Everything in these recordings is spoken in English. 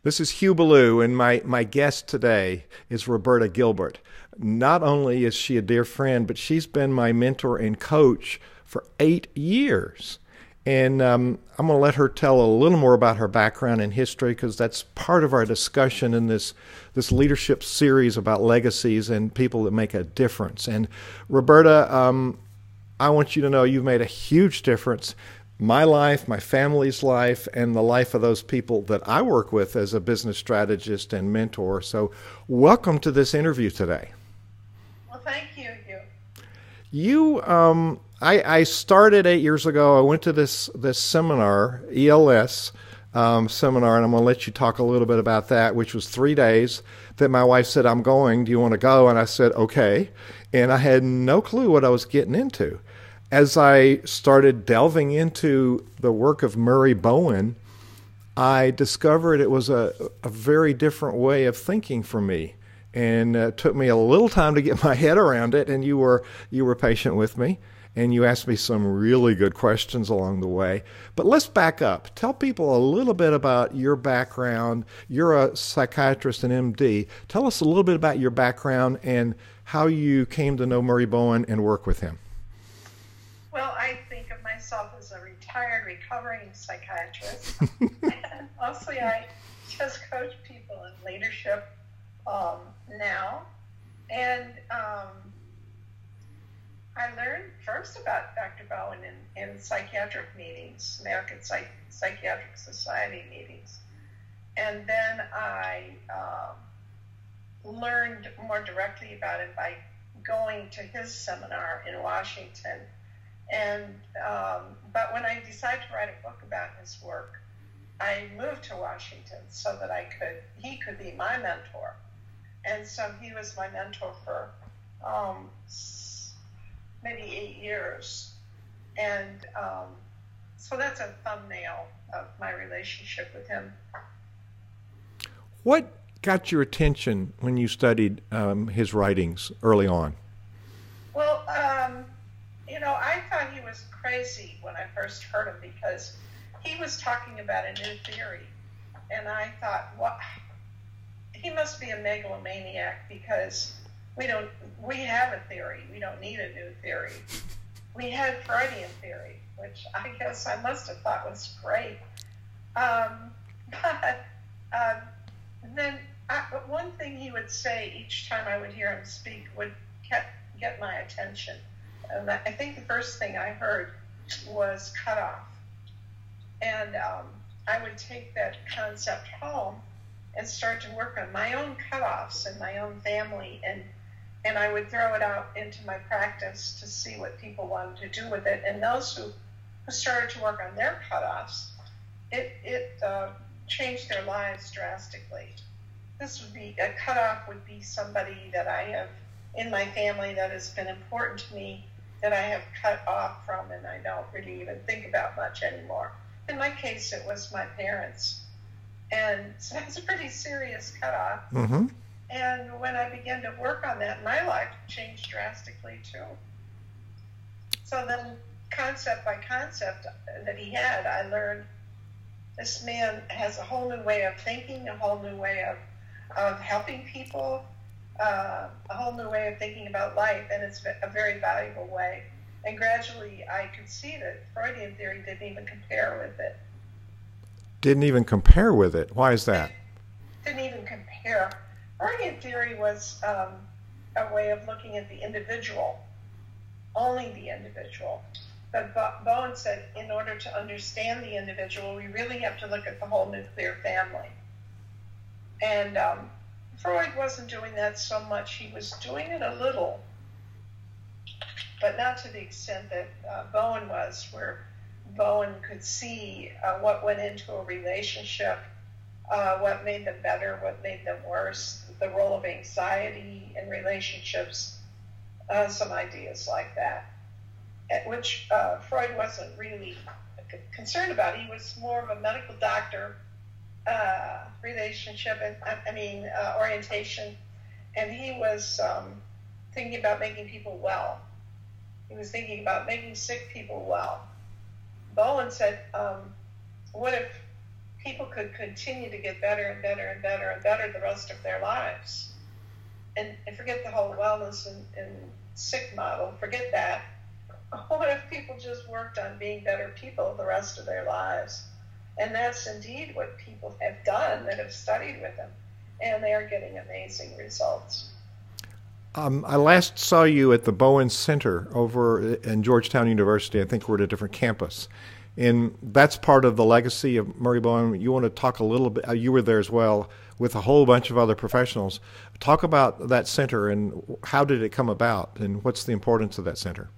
This is Hugh Ballou, and my guest today is Roberta Gilbert. Not only is she a dear friend, but she's been my mentor and coach for 8 years. And I'm going to let her tell a little more about her background and history, because that's part of our discussion in this leadership series about legacies and people that make a difference. And Roberta, I want you to know you've made a huge difference. My life, my family's life, and the life of those people that I work with as a business strategist and mentor. So welcome to this interview today. Well, thank you, Hugh. I started 8 years ago. I went to this seminar, ELS seminar, and I'm going to let you talk a little bit about that, which was 3 days that my wife said, I'm going. Do you want to go? And I said, okay. And I had no clue what I was getting into. As I started delving into the work of Murry Bowen, I discovered it was a very different way of thinking for me. And it took me a little time to get my head around it, and you were patient with me, and you asked me some really good questions along the way. But let's back up. Tell people a little bit about your background. You're a psychiatrist and MD. Tell us a little bit about your background and how you came to know Murry Bowen and work with him. Well, I think of myself as a retired, recovering psychiatrist. And mostly I just coach people in leadership now. And I learned first about Dr. Bowen in psychiatric meetings, American Psychiatric Society meetings. And then I learned more directly about it by going to his seminar in Washington. And but when I decided to write a book about his work, I moved to Washington so that he could be my mentor. And so he was my mentor for maybe 8 years. And so that's a thumbnail of my relationship with him. What got your attention when you studied his writings early on? Well, I thought he was crazy when I first heard him, because he was talking about a new theory. And I thought, well, he must be a megalomaniac, because we have a theory. We don't need a new theory. We had Freudian theory, which I guess I must have thought was great. But one thing he would say each time I would hear him speak would get my attention. And I think the first thing I heard was cutoff. And I would take that concept home and start to work on my own cutoffs in my own family. And I would throw it out into my practice to see what people wanted to do with it. And those who started to work on their cutoffs, it changed their lives drastically. A cutoff would be somebody that I have in my family that has been important to me, that I have cut off from, and I don't really even think about much anymore. In my case, it was my parents. And so that's a pretty serious cutoff. Mm-hmm. And when I began to work on that, my life changed drastically too. So then, concept by concept that he had, I learned this man has a whole new way of thinking, a whole new way of helping people, a whole new way of thinking about life, and it's a very valuable way. And gradually I could see that Freudian theory didn't even compare with it. Didn't even compare with it? Why is that? Didn't even compare. Freudian theory was a way of looking at the individual, only the individual. But Bowen said in order to understand the individual, we really have to look at the whole nuclear family. And Freud wasn't doing that so much. He was doing it a little, but not to the extent that Bowen was, where Bowen could see what went into a relationship, what made them better, what made them worse, the role of anxiety in relationships, some ideas like that, which Freud wasn't really concerned about. He was more of a medical doctor, relationship, and orientation, and he was thinking about making people well. He was thinking about making sick people well. Bowen said, what if people could continue to get better and better and better and better the rest of their lives. And forget the whole wellness and sick model, forget that. What if people just worked on being better people the rest of their lives? And that's indeed what people have done that have studied with them. And they are getting amazing results. I last saw you at the Bowen Center over in Georgetown University. I think we're at a different campus. And that's part of the legacy of Murry Bowen. You want to talk a little bit, you were there as well, with a whole bunch of other professionals. Talk about that center and how did it come about and what's the importance of that center?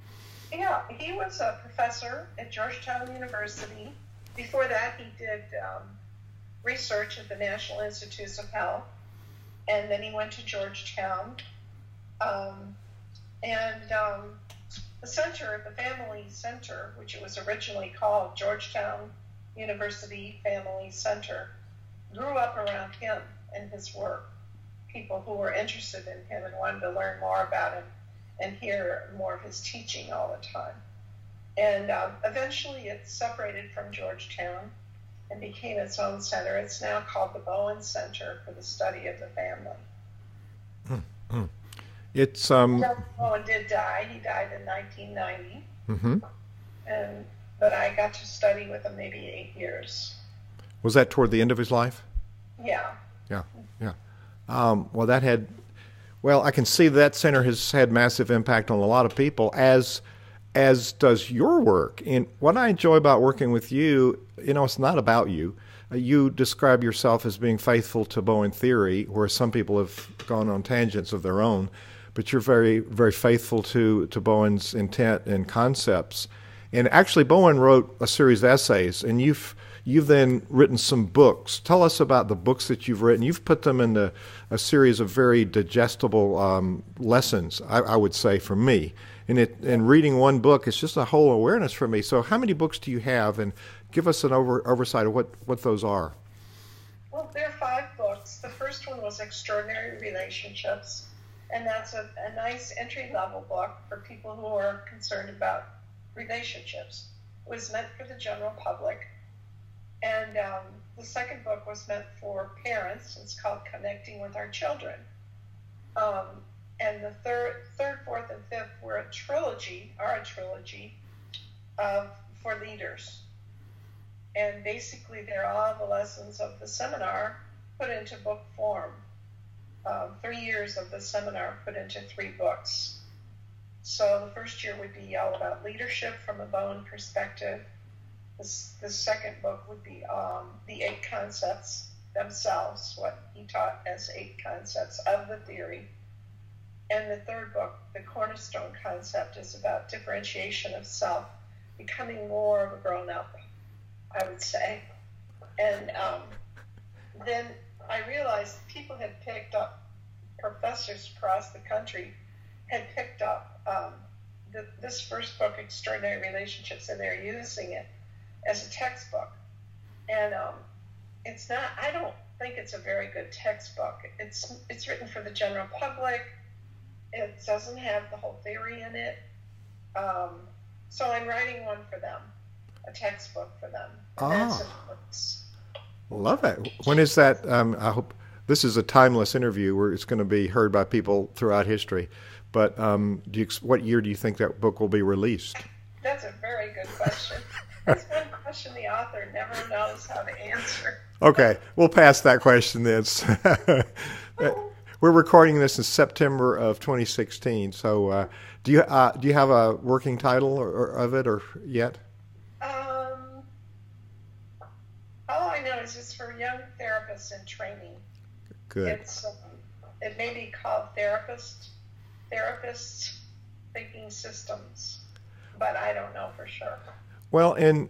Yeah, he was a professor at Georgetown University. Before that, he did research at the National Institutes of Health, and then he went to Georgetown. The center, the Family Center, which it was originally called Georgetown University Family Center, grew up around him and his work. People who were interested in him and wanted to learn more about him and hear more of his teaching all the time. And eventually it separated from Georgetown and became its own center. It's now called the Bowen Center for the Study of the Family. Mm-hmm. It's Bowen did die. He died in 1990. Mm-hmm. But I got to study with him maybe 8 years. Was that toward the end of his life? Yeah. Yeah. Well, I can see that center has had massive impact on a lot of people, as does your work. And what I enjoy about working with you, it's not about you. You describe yourself as being faithful to Bowen theory, where some people have gone on tangents of their own, but you're very, very faithful to Bowen's intent and concepts. And actually, Bowen wrote a series of essays, and you've then written some books. Tell us about the books that you've written. You've put them into a series of very digestible lessons, I would say, for me. And reading one book, it's just a whole awareness for me. So how many books do you have? And give us an oversight of what those are. Well, there are 5 books. The first one was Extraordinary Relationships, and that's a nice entry-level book for people who are concerned about relationships. It was meant for the general public. And the second book was meant for parents. It's called Connecting with Our Children. And the third, fourth, and fifth are a trilogy for leaders. And basically, they're all the lessons of the seminar put into book form. 3 years of the seminar put into 3 books. So the first year would be all about leadership from a Bowen perspective. The second book would be the 8 concepts themselves, what he taught as 8 concepts of the theory. And the third book, the cornerstone concept, is about differentiation of self, becoming more of a grown-up, I would say. And then I realized people had picked up, professors across the country had picked up this first book, Extraordinary Relationships, and they're using it as a textbook. And it's not, I don't think it's a very good textbook. It's written for the general public. It doesn't have the whole theory in it. So I'm writing one for them, a textbook for them. And that's in books. Love it. When is that? I hope this is a timeless interview where it's going to be heard by people throughout history. But what year do you think that book will be released? That's a very good question. That's one question the author never knows how to answer. Okay, we'll pass that question then. We're recording this in September of 2016. So, do you have a working title of it or yet? All I know is it's for young therapists in training. Good. It may be called Therapists Thinking Systems, but I don't know for sure. Well, in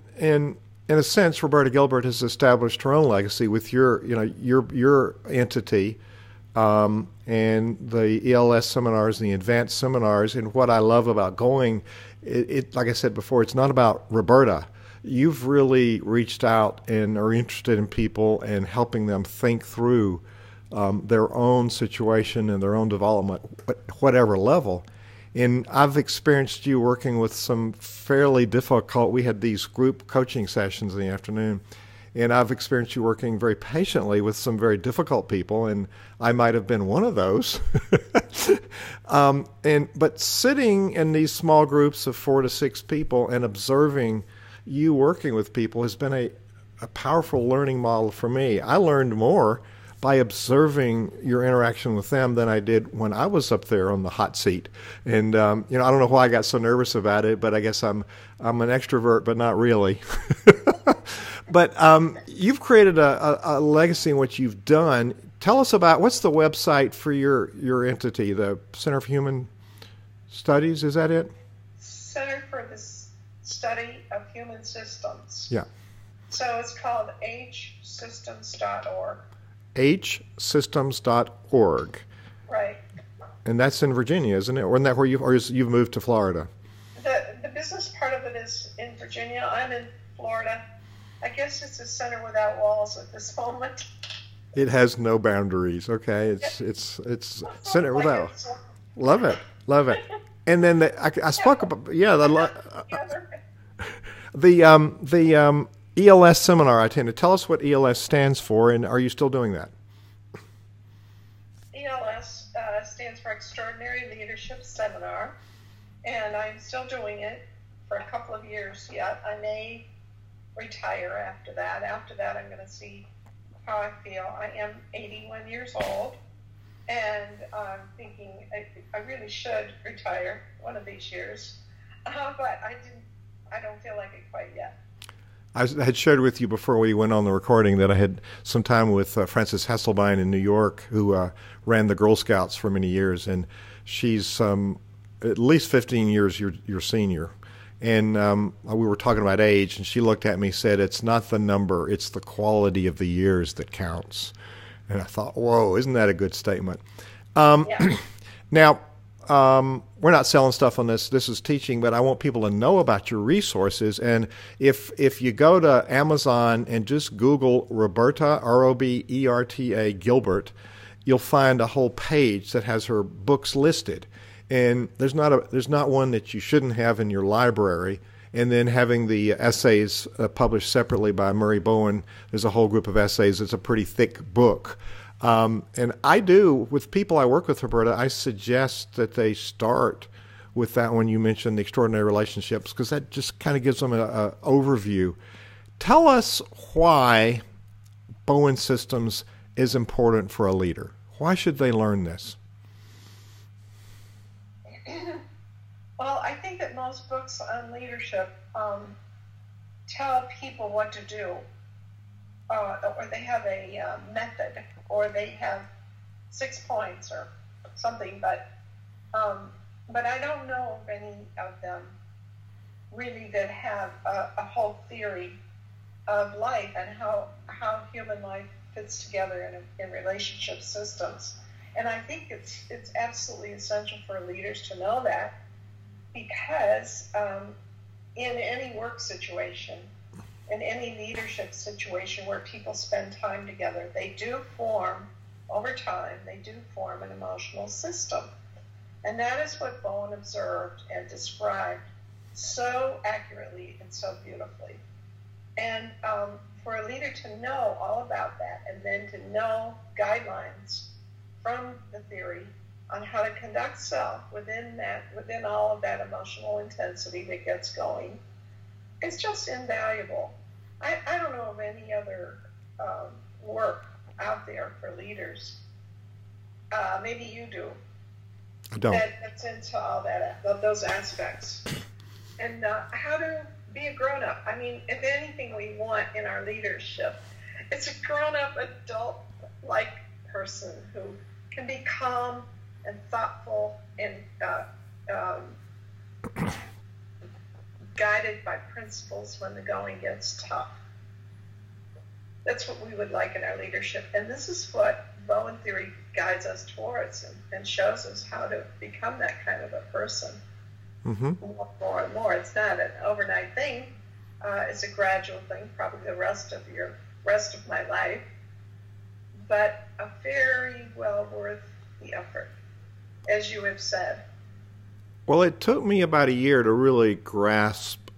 a sense, Roberta Gilbert has established her own legacy with your entity, and the ELS seminars and the advanced seminars. And what I love about going, it like I said before, it's not about Roberta. You've really reached out and are interested in people and helping them think through their own situation and their own development, whatever level. And I've experienced you working with some fairly difficult, we had these group coaching sessions in the afternoon, And I've experienced you working very patiently with some very difficult people, and I might have been one of those. But sitting in these small groups of 4 to 6 people and observing you working with people has been a powerful learning model for me. I learned more by observing your interaction with them than I did when I was up there on the hot seat. And I don't know why I got so nervous about it, but I guess I'm an extrovert, but not really. But you've created a legacy in what you've done. Tell us about, what's the website for your entity, the Center for Human Studies? Is that it? Center for the Study of Human Systems. Yeah. So it's called hsystems.org. hsystems.org. Right. And that's in Virginia, isn't it? Or isn't that where you've moved to Florida? The business part of it is in Virginia. I'm in Florida. I guess it's a center without walls at this moment. It has no boundaries. Okay, it's center without. Love it. And then I spoke about the ELS seminar I attended. Tell us what ELS stands for, and are you still doing that? ELS stands for Extraordinary Leadership Seminar, and I'm still doing it for a couple of years yet. I may retire after that. After that, I'm going to see how I feel. I am 81 years old, and I'm thinking I really should retire one of these years, but I don't feel like it quite yet. I had shared with you before we went on the recording that I had some time with Frances Hesselbein in New York, who ran the Girl Scouts for many years, and she's at least 15 years your senior. And we were talking about age, and she looked at me and said, "It's not the number, it's the quality of the years that counts." And I thought, whoa, isn't that a good statement? Yeah. Now, we're not selling stuff on this. This is teaching, but I want people to know about your resources. And if you go to Amazon and just Google Roberta, Roberta Gilbert, you'll find a whole page that has her books listed. And there's not one that you shouldn't have in your library. And then having the essays published separately by Murry Bowen, there's a whole group of essays. It's a pretty thick book. And I do, with people I work with, Roberta, I suggest that they start with that one you mentioned, the Extraordinary Relationships, because that just kind of gives them an overview. Tell us why Bowen Systems is important for a leader. Why should they learn this? Well, I think that most books on leadership tell people what to do, or they have a method, or they have 6 points or something. But I don't know of any of them really that have a whole theory of life and how human life fits together in relationship systems. And I think it's absolutely essential for leaders to know that. Because in any work situation, in any leadership situation where people spend time together, they do form, over time, an emotional system. And that is what Bowen observed and described so accurately and so beautifully. And for a leader to know all about that, and then to know guidelines from the theory on how to conduct self within all of that emotional intensity that gets going, it's just invaluable. I don't know of any other work out there for leaders. Maybe you do. I don't. That's into all those aspects. And how to be a grown-up. I mean, if anything we want in our leadership, it's a grown-up, adult-like person who can be calm and thoughtful and guided by principles when the going gets tough. That's what we would like in our leadership. And this is what Bowen theory guides us towards and shows us how to become that kind of a person. Mm-hmm. More and more. It's not an overnight thing. It's a gradual thing, probably the rest of my life, but a very well worth the effort, as you have said. Well, it took me about a year to really grasp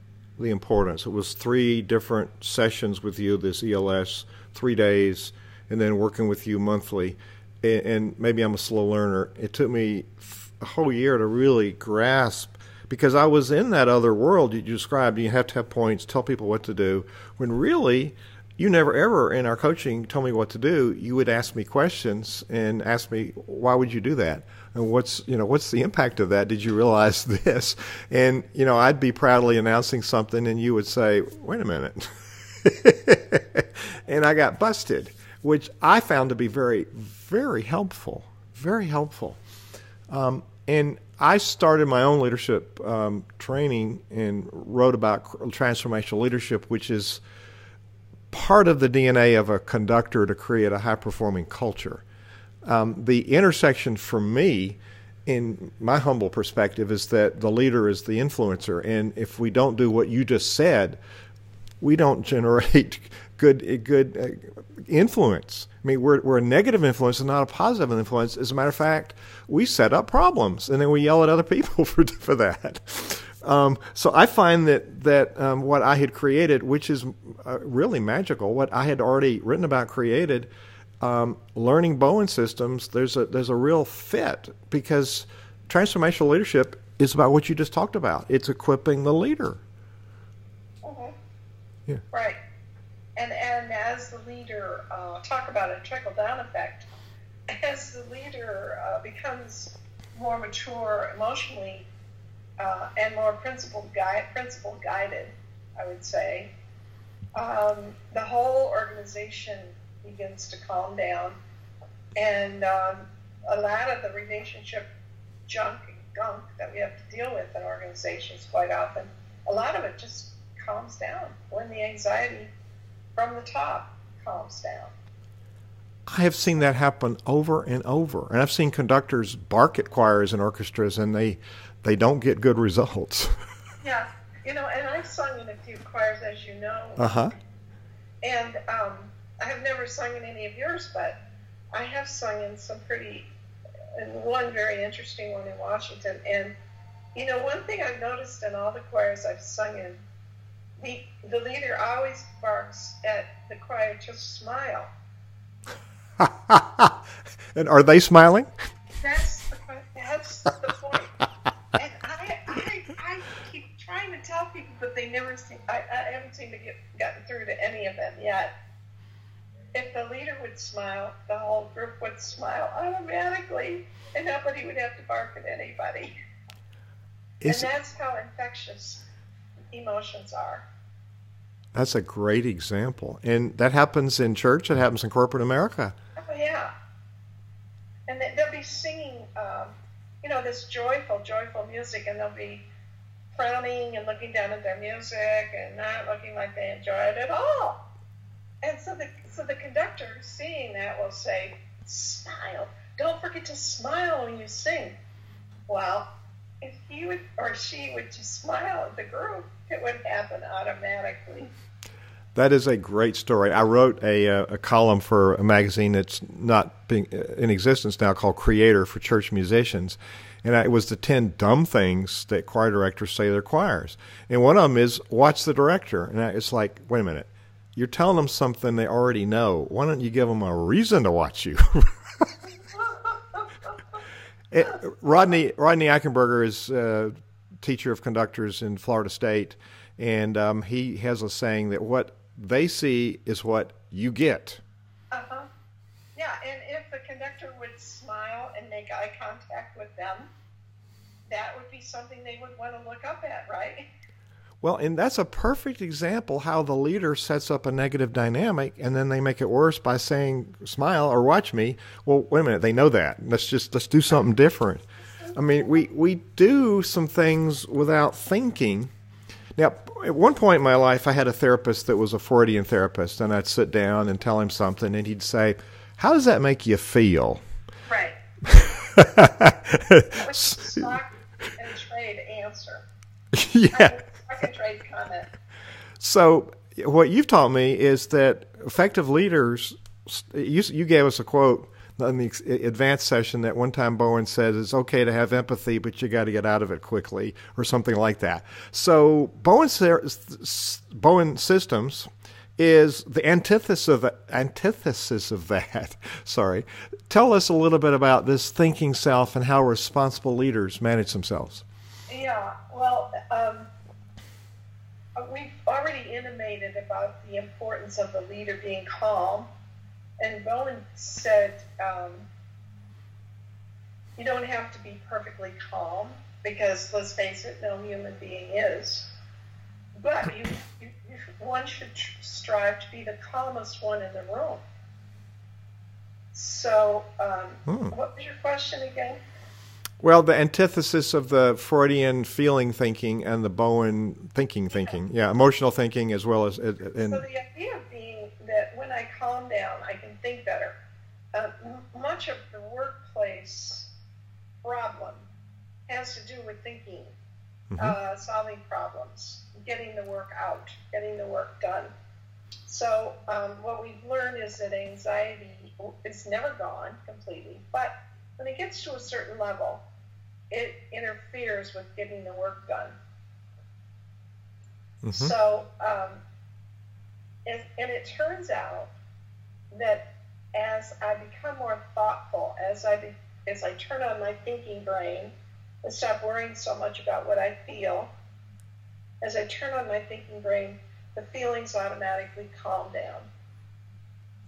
the importance. It was 3 different sessions with you, this ELS, 3 days, and then working with you monthly. And maybe I'm a slow learner. It took me a whole year to really grasp, because I was in that other world you described. You have to have points, tell people what to do, when really you never ever in our coaching told me what to do. You would ask me questions and ask me, why would you do that? And what's the impact of that? Did you realize this? And, I'd be proudly announcing something and you would say, wait a minute. And I got busted, which I found to be very, very helpful, very helpful. And I started my own leadership training and wrote about transformational leadership, which is part of the DNA of a conductor to create a high-performing culture. The intersection for me, in my humble perspective, is that the leader is the influencer. And if we don't do what you just said, we don't generate good influence. I mean, we're a negative influence and not a positive influence. As a matter of fact, we set up problems and then we yell at other people for that. So I find that what I had created, which is really magical, what I had already written about, created, learning Bowen systems, there's a real fit, because transformational leadership is about what you just talked about. It's equipping the leader. Mm-hmm. Yeah. Right. And as the leader, talk about a trickle-down effect, as the leader becomes more mature emotionally and more principle guided, I would say, the whole organization begins to calm down, and a lot of the relationship junk and gunk that we have to deal with in organizations quite often, a lot of it just calms down when the anxiety from the top calms down. I have seen that happen over and over. And I've seen conductors bark at choirs and orchestras, and they don't get good results. Yeah. And I've sung in a few choirs, as you know. Uh-huh. And I have never sung in any of yours, but I have sung in one very interesting one in Washington. And, one thing I've noticed in all the choirs I've sung in, the leader always barks at the choir to smile. And are they smiling? That's the point. And I keep trying to tell people, but they never seem. I haven't seemed to gotten through to any of them yet. If the leader would smile, the whole group would smile automatically, and nobody would have to bark at anybody. And that's how infectious emotions are. That's a great example. And that happens in church. It happens in corporate America. Oh, yeah. And they'll be singing, this joyful music, and they'll be frowning and looking down at their music and not looking like they enjoy it at all. And so the conductor, seeing that, will say, smile. Don't forget to smile when you sing. Well, if he would or she would just smile at the group, it would happen automatically. That is a great story. I wrote a column for a magazine that's not being in existence now, called Creator, for church musicians. And it was the 10 dumb things that choir directors say to their choirs. And one of them is, watch the director. And it's like, wait a minute. You're telling them something they already know. Why don't you give them a reason to watch you? Rodney Eichenberger is a teacher of conductors in Florida State, and he has a saying that what they see is what you get. Uh-huh. Yeah, and if the conductor would smile and make eye contact with them, that would be something they would want to look up at, right? Well, and that's a perfect example how the leader sets up a negative dynamic, and then they make it worse by saying, smile or watch me. Well, wait a minute, they know that. Let's do something different. I mean, we do some things without thinking. Now, at one point in my life, I had a therapist that was a Freudian therapist, and I'd sit down and tell him something, and he'd say, how does that make you feel? Right. That was the stock and trade answer. Yeah. Trade comment. So what you've taught me is that effective leaders, you gave us a quote in the advanced session that one time Bowen said it's okay to have empathy, but you got to get out of it quickly, or something like that. So Bowen systems is the antithesis of that. Sorry. Tell us a little bit about this thinking self and how responsible leaders manage themselves. Yeah, well, we've already intimated about the importance of the leader being calm. And Bowen said, you don't have to be perfectly calm, because, let's face it, no human being is. But one should strive to be the calmest one in the room. So, what was your question again? Well, the antithesis of the Freudian feeling thinking and the Bowen thinking. Yeah, emotional thinking as well as... So the idea being that when I calm down, I can think better. Much of the workplace problem has to do with thinking, solving problems, getting the work out, getting the work done. So what we've learned is that anxiety is never gone completely, but when it gets to a certain level, it interferes with getting the work done. So, and it turns out that as I become more thoughtful, as I turn on my thinking brain and stop worrying so much about what I feel, as I turn on my thinking brain, the feelings automatically calm down.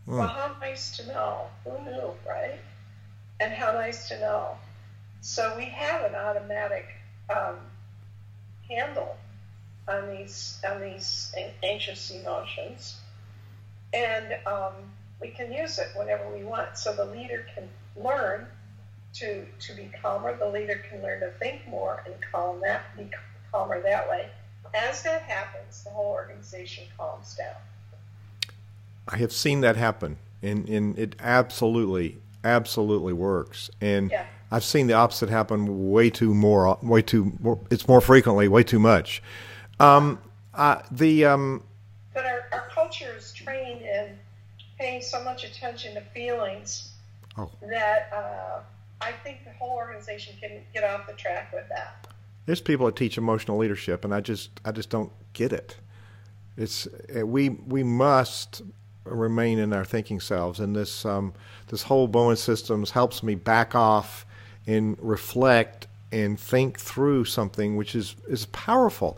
Well, how nice to know. Who knew, right? And how nice to know. So we have an automatic handle on these anxious emotions, and we can use it whenever we want. So the leader can learn to be calmer. The leader can learn to think more and be calmer that way. As that happens, the whole organization calms down. I have seen that happen, and it absolutely works. And yeah. I've seen the opposite happen it's more frequently, way too much. But our culture is trained in paying so much attention to feelings that I think the whole organization can get off the track with that. There's people that teach emotional leadership, and I just don't get it. It's we must remain in our thinking selves, and this whole Bowen systems helps me back off and reflect and think through something, which is powerful.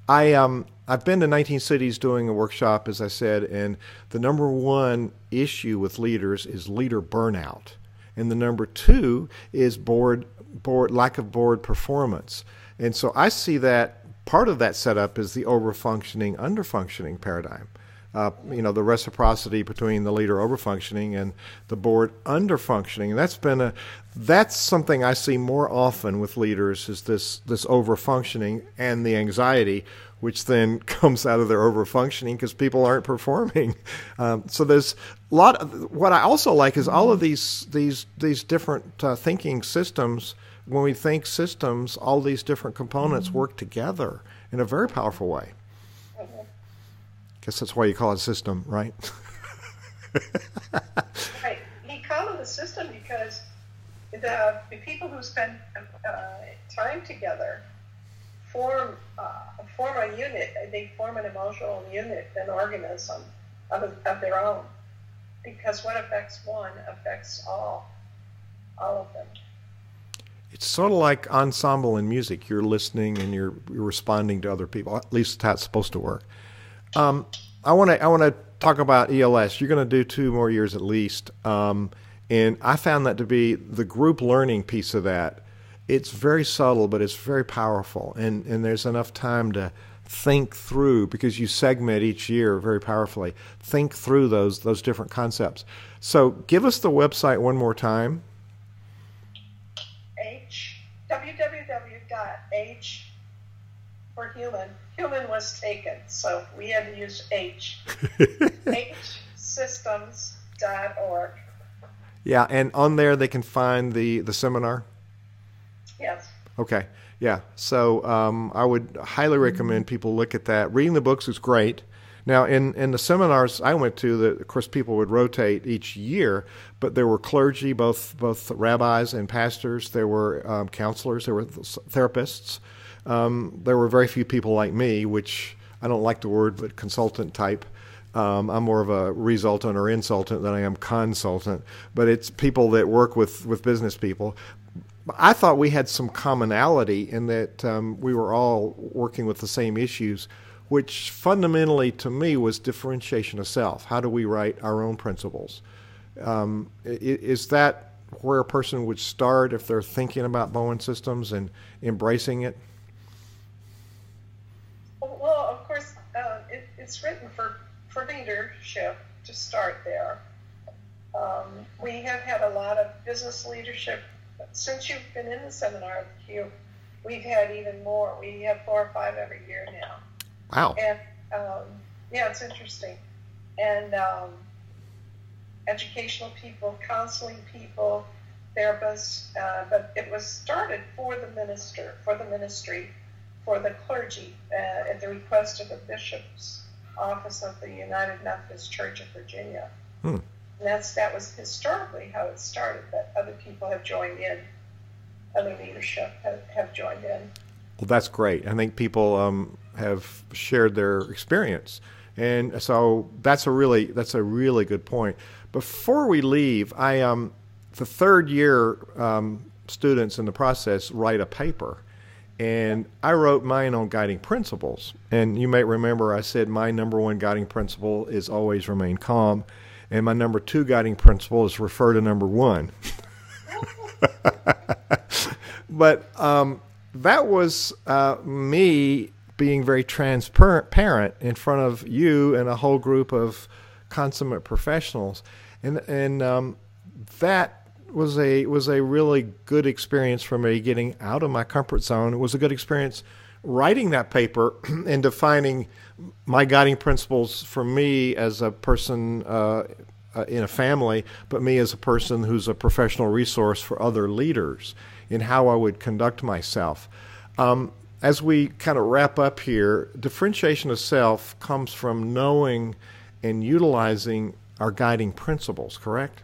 I've been to 19 cities doing a workshop, as I said, and the number one issue with leaders is leader burnout, and the number two is lack of board performance. And so I see that part of that setup is the over-functioning, under-functioning paradigm. The reciprocity between the leader over-functioning and the board under-functioning. And that's something I see more often with leaders, is this over-functioning and the anxiety, which then comes out of their over-functioning because people aren't performing. So there's a lot of, what I also like is all of these different thinking systems. When we think systems, all these different components work together in a very powerful way. Guess that's why you call it a system, right? Right. You call it a system because the people who spend time together form a unit. They form an emotional unit, an organism of their own. Because what affects one affects all of them. It's sort of like ensemble in music. You're listening and you're responding to other people. At least that's supposed to work. I want to talk about ELS. You're going to do 2 more years at least, and I found that to be the group learning piece of that. It's very subtle, but it's very powerful, and there's enough time to think through, because you segment each year very powerfully. Think through those different concepts. So give us the website one more time. www.h for human. Human was taken, so we had to use H. hsystems.org. Yeah, and on there they can find the seminar? Yes. Okay, yeah. So I would highly recommend people look at that. Reading the books is great. Now, in the seminars I went to, of course, people would rotate each year, but there were clergy, both rabbis and pastors. There were counselors. There were therapists. There were very few people like me, which I don't like the word, but consultant type. I'm more of a resultant or insultant than I am consultant, but it's people that work with business people. I thought we had some commonality in that we were all working with the same issues, which fundamentally to me was differentiation of self. How do we write our own principles? Is that where a person would start if they're thinking about Bowen systems and embracing it? Well, of course, it's written for leadership to start there. We have had a lot of business leadership. Since you've been in the seminar with Q, we've had even more. We have 4 or 5 every year now. Wow. And, yeah, it's interesting. And educational people, counseling people, therapists, but it was started for the ministry, for the clergy, at the request of the bishop's office of the United Methodist Church of Virginia. And that was historically how it started, but other people have joined in, other leadership have joined in. Well, that's great. I think people have shared their experience, and so that's a really good point. Before we leave, the third year students in the process write a paper, and I wrote mine on guiding principles. And you may remember I said my number 1 guiding principle is always remain calm, and my number 2 guiding principle is refer to number 1. But that was me being very transparent in front of you and a whole group of consummate professionals, and that was a really good experience for me, getting out of my comfort zone. It was a good experience writing that paper and defining my guiding principles for me as a person in a family, but me as a person who's a professional resource for other leaders in how I would conduct myself. As we kind of wrap up here, differentiation of self comes from knowing and utilizing our guiding principles, correct?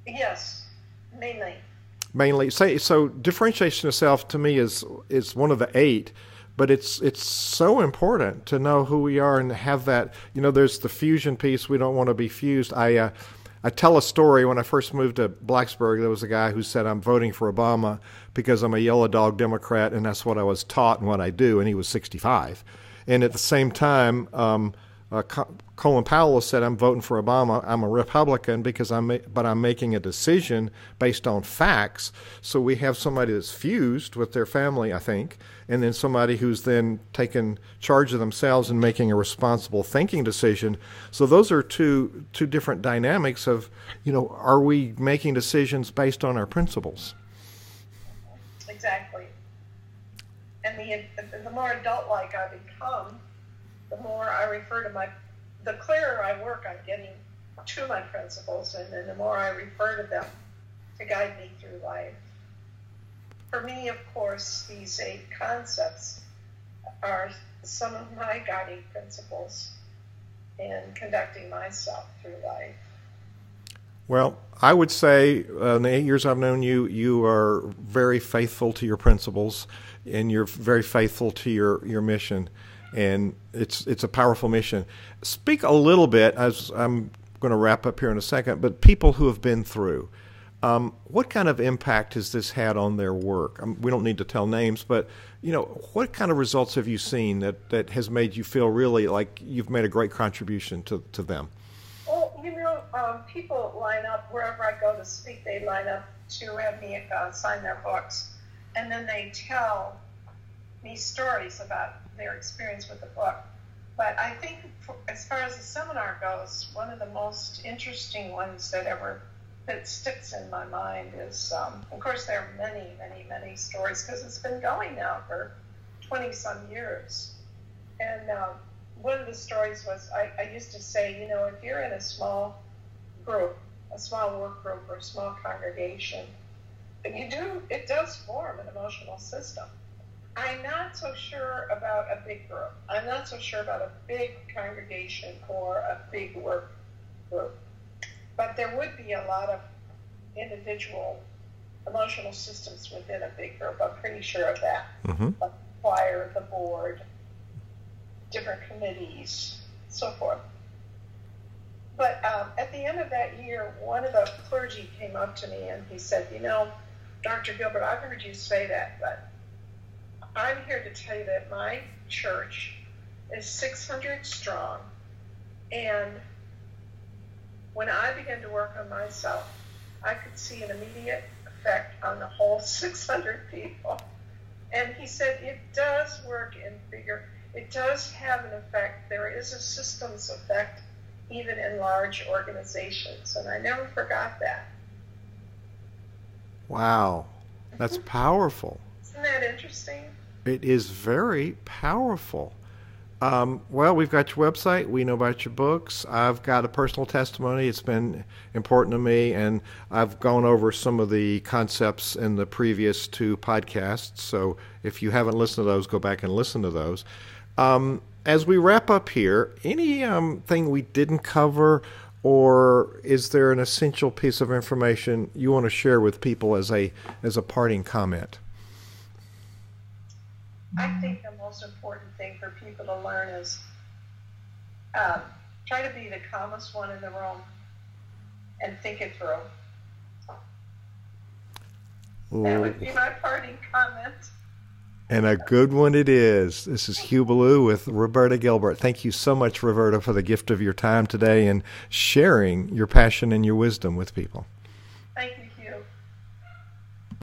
Yes, mainly. Mainly. So differentiation of self to me is one of the 8, but it's so important to know who we are and have that. There's the fusion piece. We don't want to be fused. I tell a story. When I first moved to Blacksburg, there was a guy who said, I'm voting for Obama because I'm a yellow dog Democrat, and that's what I was taught and what I do, and he was 65. And at the same time, Colin Powell said, I'm voting for Obama. I'm a Republican because I'm making a decision based on facts. So we have somebody that's fused with their family, I think, and then somebody who's then taken charge of themselves and making a responsible thinking decision. So those are two different dynamics of, are we making decisions based on our principles? Exactly. And the more adult-like I become, the more I refer to the clearer I work on getting to my principles, and then the more I refer to them to guide me through life. For me, of course, these 8 concepts are some of my guiding principles in conducting myself through life. Well, I would say in the 8 years I've known you, you are very faithful to your principles, and you're very faithful to your mission. And it's a powerful mission. Speak a little bit, as I'm going to wrap up here in a second, but people who have been through, what kind of impact has this had on their work? We don't need to tell names, but what kind of results have you seen that has made you feel really like you've made a great contribution to them? Well, people line up wherever I go to speak. They line up to have me sign their books, and then they tell me stories about their experience with the book. But I think as far as the seminar goes, one of the most interesting ones that sticks in my mind is, of course, there are many, many, many stories because it's been going now for 20-some years. And one of the stories was, I used to say, if you're in a small group, a small work group or a small congregation, it does form an emotional system. I'm not so sure about a big group. I'm not so sure about a big congregation or a big work group. But there would be a lot of individual emotional systems within a big group. I'm pretty sure of that. Mm-hmm. Like the choir, the board, different committees, so forth. But at the end of that year, one of the clergy came up to me and he said, you know, Dr. Gilbert, I've heard you say that, but I'm here to tell you that my church is 600 strong, and when I began to work on myself, I could see an immediate effect on the whole 600 people. And he said, it does work in bigger, it does have an effect. There is a systems effect even in large organizations, and I never forgot that. Wow, that's powerful. Isn't that interesting? It is very powerful. Well, we've got your website. We know about your books. I've got a personal testimony. It's been important to me, and I've gone over some of the concepts in the previous 2 podcasts. So if you haven't listened to those, go back and listen to those. As we wrap up here, any thing we didn't cover, or is there an essential piece of information you want to share with people as a parting comment? I think the most important thing for people to learn is try to be the calmest one in the room and think it through. That would be my parting comment. And a good one it is. This is Hugh Ballou with Roberta Gilbert. Thank you so much, Roberta, for the gift of your time today and sharing your passion and your wisdom with people.